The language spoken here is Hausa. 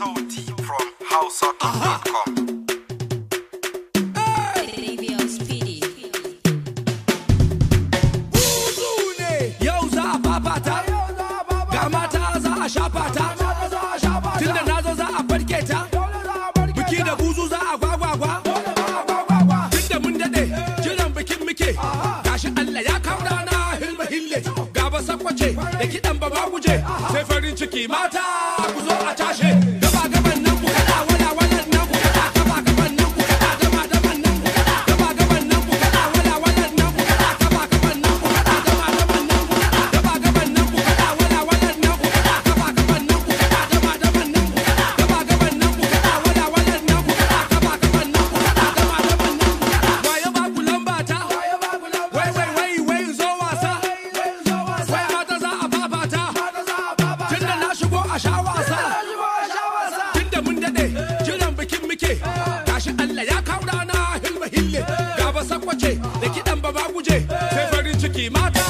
Sauti from houseout.com. Yau za a fafata, ga mata za a shafata, tunda na zo za a farke ta, biki da buzu za a gwagwagwa, tunda mun daɗe jiran bikin muke, gashi Allah ya kawo rana hilma hille, gaba sakwace da kiɗan ba ma guje, sai farin ciki mata ku zo a tashe, gaba gaban nan ku kaɗa wala walan nan ku kaɗa, gaba gaban nan ku kaɗa dama daman nan ku kaɗa, gaba gaban nan ku kaɗa wala walan nan ku kaɗa, gaba gaban nan ku kaɗa dama daman nan ku kaɗa, gaba gaban nan ku kaɗa wala walan nan ku kaɗa, gaba gaban nan ku kaɗa dama daman nan ku kaɗa, gaba gaban nan ku kaɗa wala walan nan ku kaɗa, gaba gaban nan ku kaɗa dama daman nan ku kaɗa. Waye ba ku lamba ta? Wai zo wasa. Wai mata za a fafata. Tunda na shigo a sha wasa. Tunda mun daɗe jiran bikin muke. Gashi Allah ya kawo rana hilma hille. Gaba sakwace da kiɗan ba ma guje. Sai farin ciki mata.